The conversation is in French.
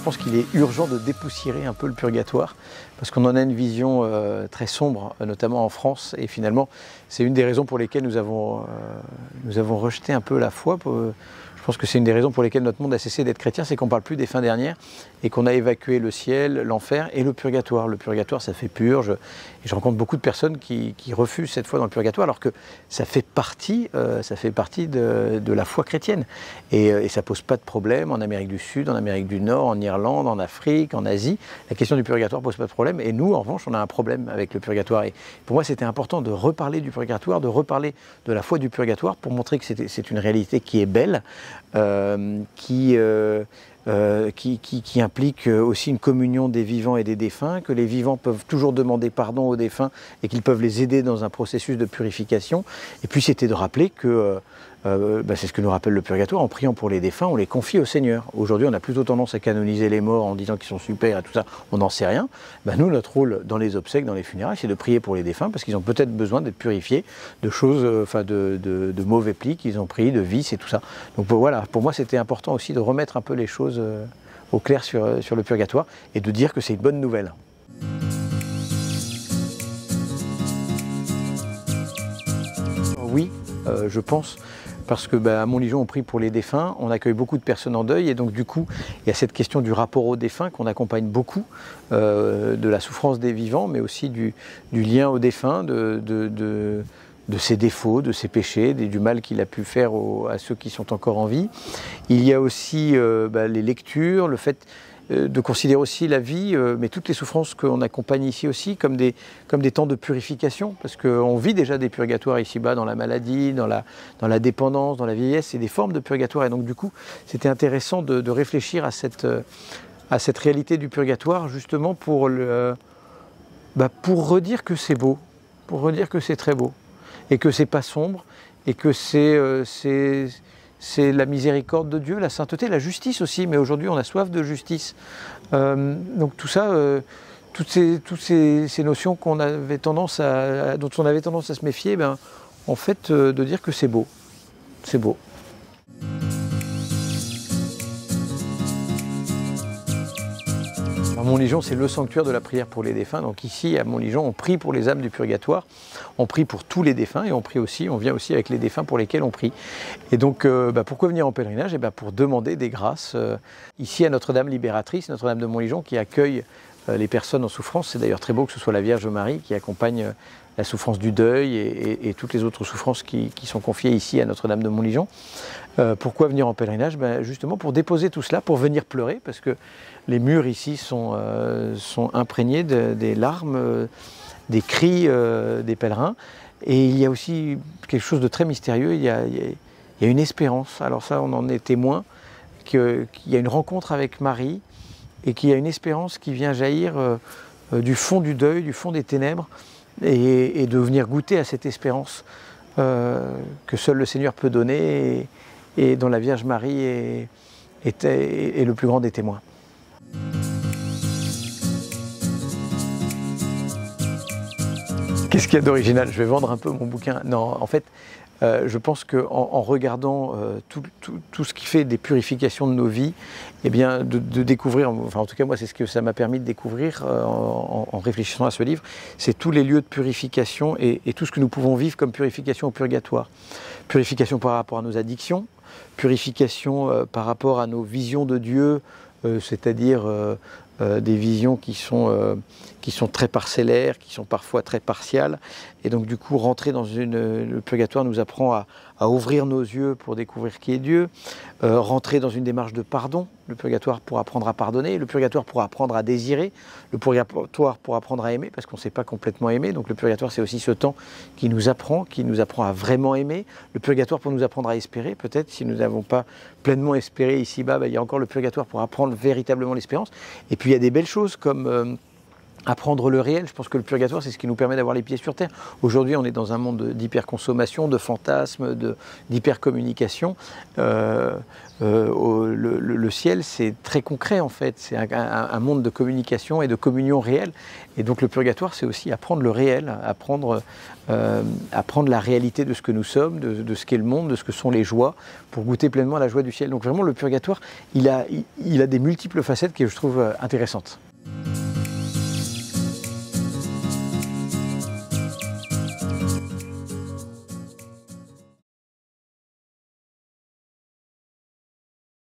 pense qu'il est urgent de dépoussiérer un peu le purgatoire, parce qu'on en a une vision très sombre, notamment en France, et finalement, c'est une des raisons pour lesquelles nous avons rejeté un peu la foi. Je pense que c'est une des raisons pour lesquelles notre monde a cessé d'être chrétien, c'est qu'on ne parle plus des fins dernières et qu'on a évacué le ciel, l'enfer et le purgatoire. Le purgatoire, ça fait purge. Et je rencontre beaucoup de personnes qui refusent cette foi dans le purgatoire, alors que ça fait partie de la foi chrétienne. Et ça ne pose pas de problème en Amérique du Sud, en Amérique du Nord, en Irlande, en Afrique, en Asie. La question du purgatoire ne pose pas de problème. Et nous, en revanche, on a un problème avec le purgatoire. Et pour moi, c'était important de reparler du purgatoire, de reparler de la foi du purgatoire pour montrer que c'est une réalité qui est belle. Qui implique aussi une communion des vivants et des défunts, que les vivants peuvent toujours demander pardon aux défunts et qu'ils peuvent les aider dans un processus de purification. Et puis c'était de rappeler que, c'est ce que nous rappelle le purgatoire, en priant pour les défunts, on les confie au Seigneur. Aujourd'hui, on a plutôt tendance à canoniser les morts en disant qu'ils sont super et tout ça, on n'en sait rien. Nous, notre rôle dans les obsèques, dans les funérailles, c'est de prier pour les défunts parce qu'ils ont peut-être besoin d'être purifiés de choses, de mauvais plis qu'ils ont pris, de vices et tout ça. Donc voilà, pour moi, c'était important aussi de remettre un peu les choses au clair sur le purgatoire et de dire que c'est une bonne nouvelle. Oui, je pense, parce que à Montligeon on prie pour les défunts, on accueille beaucoup de personnes en deuil et donc du coup il y a cette question du rapport aux défunts qu'on accompagne beaucoup, de la souffrance des vivants mais aussi du lien aux défunts, de ses défauts, de ses péchés, du mal qu'il a pu faire à ceux qui sont encore en vie. Il y a aussi les lectures, le fait de considérer aussi la vie, mais toutes les souffrances qu'on accompagne ici aussi, comme des temps de purification, parce qu'on vit déjà des purgatoires ici-bas, dans la maladie, dans la dépendance, dans la vieillesse, c'est des formes de purgatoire. Et donc du coup, c'était intéressant de réfléchir à cette réalité du purgatoire, justement pour redire que c'est beau, pour redire que c'est très beau, et que c'est pas sombre, et que c'est la miséricorde de Dieu, la sainteté, la justice aussi, mais aujourd'hui on a soif de justice. Donc tout ça, toutes ces notions dont on avait tendance à se méfier, en fait de dire que c'est beau. C'est beau. Montligeon, c'est le sanctuaire de la prière pour les défunts. Donc ici, à Montligeon, on prie pour les âmes du purgatoire, on prie pour tous les défunts et on vient aussi avec les défunts pour lesquels on prie. Et donc, pourquoi venir en pèlerinage? Pour demander des grâces. Ici, à Notre-Dame libératrice, Notre-Dame de Montligeon, qui accueille les personnes en souffrance. C'est d'ailleurs très beau que ce soit la Vierge Marie qui accompagne la souffrance du deuil et toutes les autres souffrances qui sont confiées ici à Notre-Dame de Montligeon. Pourquoi venir en pèlerinage? Justement pour déposer tout cela, pour venir pleurer, parce que les murs ici sont imprégnés des larmes, des cris des pèlerins. Et il y a aussi quelque chose de très mystérieux, il y a une espérance. Alors ça, on en est témoin, qu'il y a une rencontre avec Marie et qu'il y a une espérance qui vient jaillir du fond du deuil, du fond des ténèbres, et de venir goûter à cette espérance que seul le Seigneur peut donner et dont la Vierge Marie est le plus grand des témoins. Qu'est-ce qu'il y a d'original? Je vais vendre un peu mon bouquin. Non, en fait, je pense qu'en regardant tout ce qui fait des purifications de nos vies, de découvrir, enfin en tout cas moi c'est ce que ça m'a permis de découvrir en réfléchissant à ce livre, c'est tous les lieux de purification et tout ce que nous pouvons vivre comme purification au purgatoire. Purification par rapport à nos addictions, purification par rapport à nos visions de Dieu, c'est-à-dire des visions qui sont très parcellaires, qui sont parfois très partiales. Et donc du coup, rentrer dans le purgatoire nous apprend à ouvrir nos yeux pour découvrir qui est Dieu, rentrer dans une démarche de pardon, le purgatoire pour apprendre à pardonner, le purgatoire pour apprendre à désirer, le purgatoire pour apprendre à aimer, parce qu'on ne sait pas complètement aimer. Donc le purgatoire, c'est aussi ce temps qui nous apprend à vraiment aimer. Le purgatoire pour nous apprendre à espérer, peut-être si nous n'avons pas pleinement espéré ici-bas, il y a encore le purgatoire pour apprendre véritablement l'espérance. Et puis il y a des belles choses comme apprendre le réel. Je pense que le purgatoire, c'est ce qui nous permet d'avoir les pieds sur terre. Aujourd'hui, on est dans un monde d'hyperconsommation, de fantasmes, d'hypercommunication. Le le ciel, c'est très concret en fait, c'est un monde de communication et de communion réelle. Et donc le purgatoire, c'est aussi apprendre le réel, apprendre la réalité de ce que nous sommes, de ce qu'est le monde, de ce que sont les joies, pour goûter pleinement à la joie du ciel. Donc vraiment, le purgatoire, il a des multiples facettes que je trouve intéressantes.